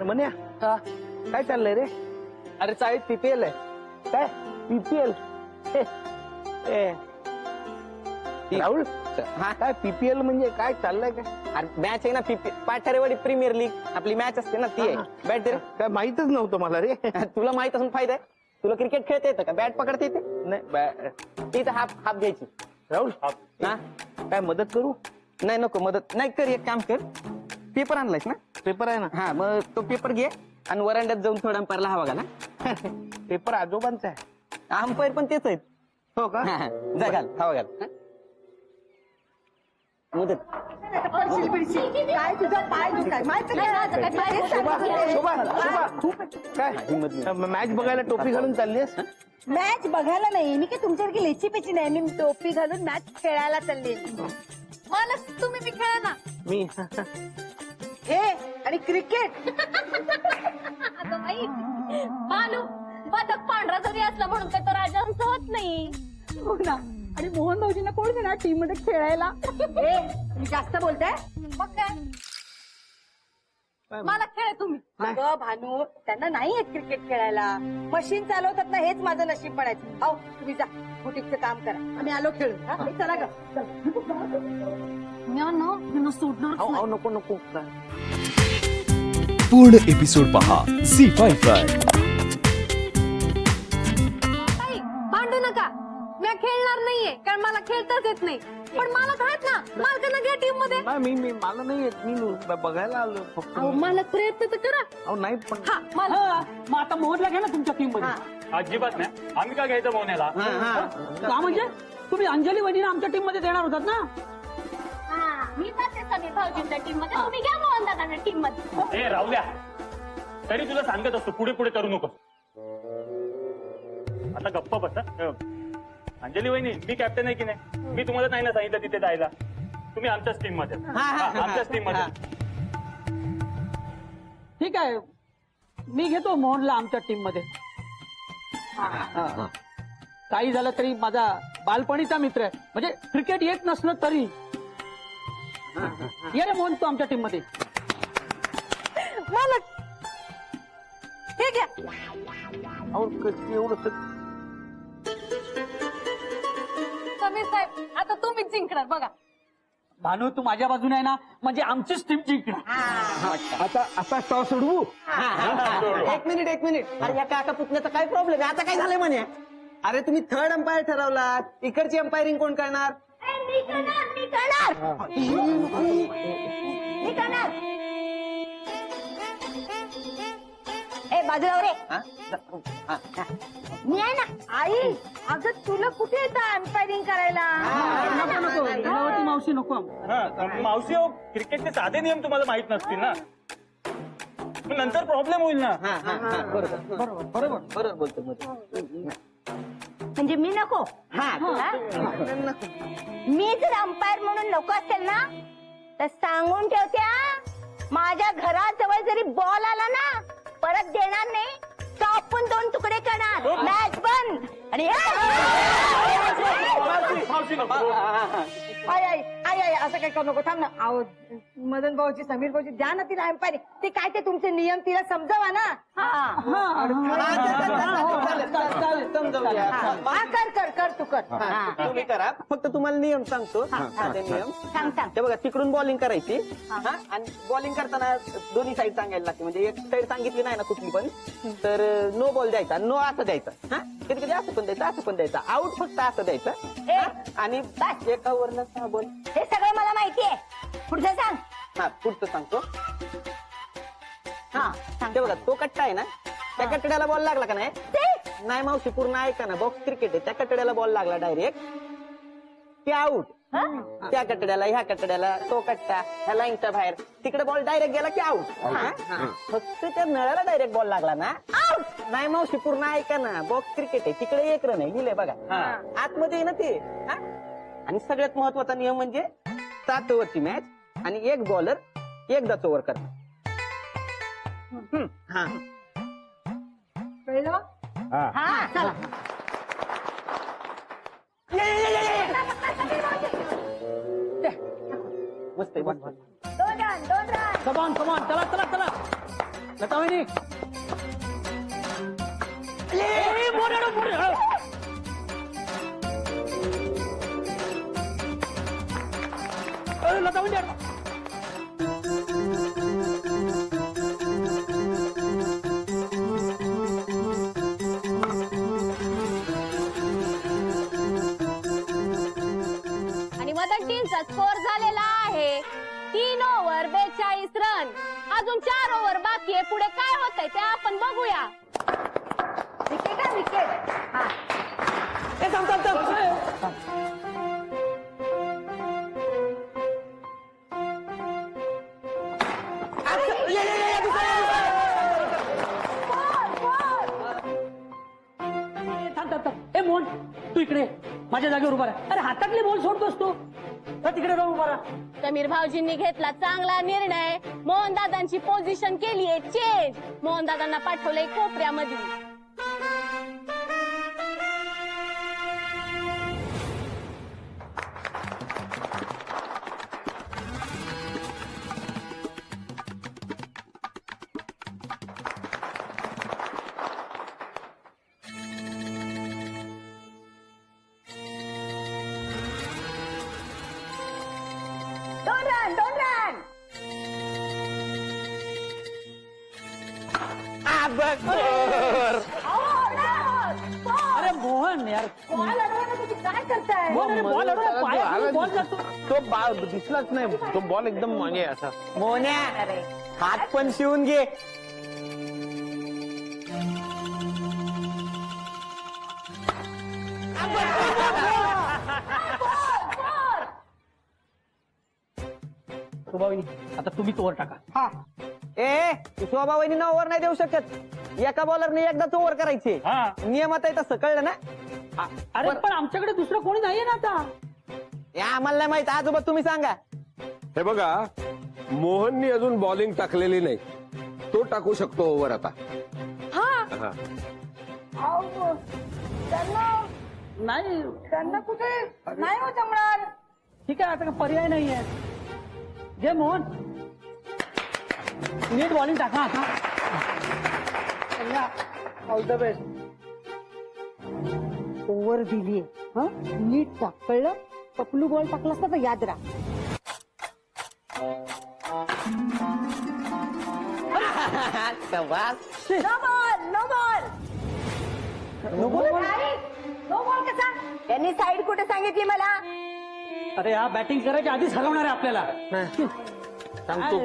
म्हण्या काय चाललंय रे? अरे चाळीत पीपीएल आहे. काय पीपीएल? राहुल हा काय पीपीएल म्हणजे काय चाललंय काय? अरे मॅच आहे ना पाठारेवाडी प्रीमियर लीग आपली मॅच असते ना ती आहे. बॅट दे रे. काय माहितच नव्हतं मला रे. तुला माहित असून फायदा आहे. तुला क्रिकेट खेळता येतं का? बॅट पकडता येते? नाही तिथं हाफ हाफ घ्यायची. राहुल हा काय मदत करू? नाही नको मदत नाही कर. एक काम कर, पेपर आणलायस ना? पेपर आहे ना. हा मग तो पेपर घे आणि वरांड्यात जाऊन थोडा अंपायरला हवा घाला. पेपर आजोबांचा आहे. अंपायर पण तेच आहेत. हो का? जा घाल हवा घाल. हा? मुदत काय तुझा पाय दुखाय शोभा शोभा शोभा काय हिंमत नाही. मॅच बघायला टोपी घालून चाललीस? मॅच बघायला नाही, मी काय तुमच्यासारखी लेची पेची नाही. मी टोपी घालून मॅच खेळायला चालले. मला तुम्ही बी खेळा ना. मी हे आणि क्रिकेट अगं बाई भानू बदक पांढरा जरी असला म्हणून काय तो राजांचं होत नाही. हो ना. आणि मोहन भाऊजींना कोण देणार टीम मध्ये खेळायला? तुम्ही जास्त बोलताय. मग काय मला खेळ तुम्ही. अगं भानू, त्यांना नाही येत क्रिकेट खेळायला. मशीन चालवतात ना, हेच माझं नशीब पडायचं. हो तुम्ही जा, बुटीकचं काम करा, आम्ही आलो खेळू. हा? चला ग. मी सोडणार नको नको पूर्ण एपिसोड पहा झी5 भांडू नका. मी खेळणार नाहीये कारण मला खेळताच येत नाही. पण मला आहेत ना, मालकांना घ्या टीम मध्ये. मी मला नाही येत. मी बघायला आलो फक्त. अहो मला प्रयत्न तर करा. अहो नाही पण हा मला मग आता मोहनला घ्या ना तुमच्या टीम मध्ये. अजिबात नाही. आम्ही का घ्यायचं मोहण्याला? का म्हणजे तुम्ही अंजली वहिनीला आमच्या टीम मध्ये देणार होतात ना? मी जाते सगळे भाऊजींच्या टीम मध्ये. तुम्ही घ्या मोहन दादांना टीम मध्ये. ए राहुल्या, तरी तुला सांगत असतो पुढे पुढे करू नको. आता गप्प बस. अंजली वहिनी, मी कॅप्टन आहे की नाही? मी तुम्हाला नाही ना सांगितलं तिथे जायला. तुम्ही आमच्याच टीम मध्ये. आमच्याच टीम मध्ये. ठीक आहे, मी घेतो मोहनला आमच्या टीम मध्ये. काही झालं तरी माझा बालपणीचा मित्र आहे. म्हणजे क्रिकेट येत नसलं तरी ये रे मोहन तू आमच्या टीम मध्ये. मालक हे घ्या. अहो एवढं समीर साहेब आता तुम्हीच जिंकणार बघा. भानू तू माझ्या बाजूने आहे ना, म्हणजे आमचीच टीम जिंकणार. आता टॉस उडवू? एक मिनिट. अरे या काका पुतण्याचा काय प्रॉब्लेम आहे? आता काय झालंय म्हणे? अरे तुम्ही थर्ड अंपायर ठरवलात, इकडची अंपायरिंग कोण करणार? मी करणार. ए बाजूला रे. मी आहे ना. आई अगं तुला कुठे येतं अंपायरिंग करायला? नको नको गुणावती मावशी नको. मावशी हो, क्रिकेटचे साधे नियम तुम्हाला माहित नसतील ना. मग नंतर प्रॉब्लेम होईल ना. बरोबर बोलतो. म्हणजे मी नको? हा मी जर अंपायर म्हणून नको असेल ना, तर सांगून ठेवत्या, माझ्या घराजवळ जरी बॉल आला ना, परत देणार नाही. कापून 2 तुकडे करणार. मॅच बंद. आणि मावशी नको. आई आई आई आई असं काय करू नको. थांब ना. अहो मदन भाऊजी, समीर भाऊजी, द्या ना तिला अंपायरिंग. ते काय ते तुमचे नियम तिला समजावा ना. कर तू कर. तुम्ही करा. फक्त तुम्हाला नियम सांगतो. साधे नियम सांग सांग. ते बघा, तिकडून बॉलिंग करायची. हा, आणि बॉलिंग करताना दोन्ही साईड सांगायला लागते. म्हणजे एक साईड सांगितली नाही ना कुठली पण, तर नो बॉल द्यायचा. नो असं द्यायचं. हा, कधी कधी असं पण द्यायचं, असं पण द्यायचं. आउट फक्त असं द्यायचं. हा? आणि एका वरनं 6 बॉल. हे सगळं मला माहितीये. पुढचं सांग. हा, पुढचं सांगतो. हा सांग. ते बघा, तो कट्टा आहे ना, त्या कट्ट्याला बॉल लागला का नाही? नाही मावशी, पूर्ण ऐका ना. बॉक्स क्रिकेट आहे. त्या कट्ट्याला बॉल लागला डायरेक्ट, ते आउट. त्या कट्ट्याला, ह्या कट्ट्याला, तो कट्टा, ह्या लाईनच्या बाहेर, तिकडे बॉल डायरेक्ट गेला की आउट. फक्त त्या नळाला डायरेक्ट बॉल लागला ना, आउट. नाही मावशी, पूर्ण ऐका ना. बॉक्स क्रिकेट आहे. तिकडे 1 रन आहे. लिहिलंय बघा, आतमध्ये आहे ना ते. आणि सगळ्यात महत्वाचा नियम म्हणजे 7 ओव्हरची मॅच आणि 1 बॉलर एकदाच ओव्हर करणार. हा, कळलं? हा चला. मस्त आहे, मस्त. 2 रन. कमान कमान, चला चला चला. लता वहिनी लता वहिनी आणि मदन टीमचा स्कोर झालेला आहे 3 ओव्हर 42 रन. अजून 4 ओव्हर बाकी आहे. पुढे काय होतंय ते आपण बघूया. विकेट आहे, विकेट. हा. ए मोहन तू इकडे माझ्या जागेवर उभा राहा. अरे हातातले बॉल सोडतोस तू तर तिकडे जाऊन उभा राहा. समीर भाऊजींनी घेतला चांगला निर्णय. मोहन दादांची पोझिशन केलीये चेंज. मोहन दादांना पाठवलंय कोपऱ्यामध्ये. दोन रन. अरे मोहन यार बॉल अडवणं तुम्ही काय करताय? बॉल आला बॉल जातो. तो बॉल दिसलाच नाही. तो बॉल एकदम म्हणजे असा मोन्या हात पण शिवून घे. सुभाविनी आता तुम्ही तोवर टाका. ए शोभा वहिनी ओव्हर नाही देऊ शकत. एका बॉलरने एकदाच ओव्हर करायचे. हा नियमात आहे तसं कळलं ना. अरे पण आमच्याकडे दुसरं कोणी नाहीये ना आता. हे आम्हाला नाही माहित. आजोबा तुम्ही सांगा. हे बघा मोहननी अजून बॉलिंग टाकलेली नाही. तो टाकू शकतो ओव्हर आता. हा. अहो, नाही त्यांना कुठे नाही हो जमणार. ठीक आहे आता पर्याय नाहीये. जे मोहन नीट बॉलिंग टाका आता. All the best. ओव्हर दिलीये. नीट टाक कळलं. पपलू बॉल टाकला असता तर याद राहा. नो बॉल कसा? यांनी साईड कुठे सांगितली मला? अरे हा बॅटिंग करायच्या आधीच हरवणार आहे आपल्याला. सांगतो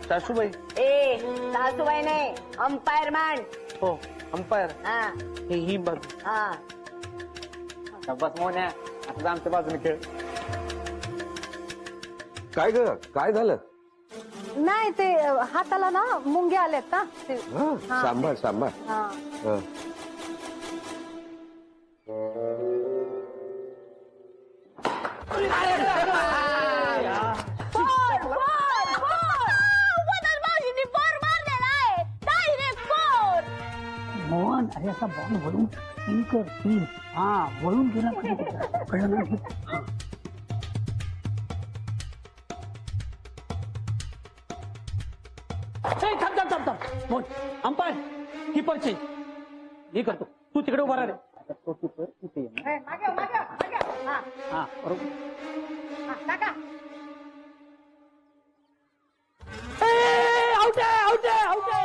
सासूबाई. ए सासूबाई नाही, अंपायर मान. हो अंपायर हा ही बाजू. हा. बस मोन्या आता आमच्या बाजूने खेळ. काय ग काय झालं? नाही ते हाताला ना मुंग्या आल्यात ना. हा सांभाळ सांभाळ. हा. मोहन अरे असा बॉल वळून स्पिन कर स्पिन. हा वळून गेला पाहिजे. कळलं ना. हा. ए, थांब थांब थांब थांब. मोहन अंपायर कीपर चेंज मी करतो. तू तिकडे उभा राहा रे. आता तो कीपर इथे ये. हा बरोबर. आउट आहे आउट आहे आउट आहे.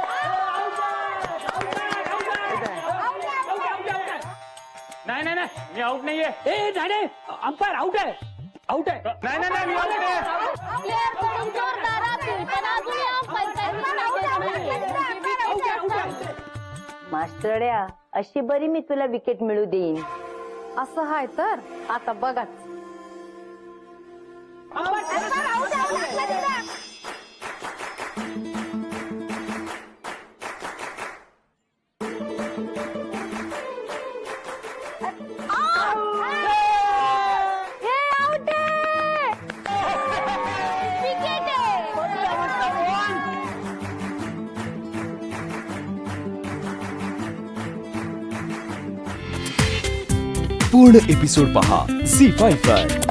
नाही नाही नाही मी आउट नाहीये. ए नाही नाही अंपायर आउट आहे आउट आहे. नाही नाही नाही मी आउट नाही. प्लेअर कडून जोरदार अपील पण अजूनही अंपायर मास्टरड्या अशी बरी मी तुला विकेट मिळू देईन. असं हाय तर आता बघाच. पूर्ण एपिसोड पहा झी5 वर.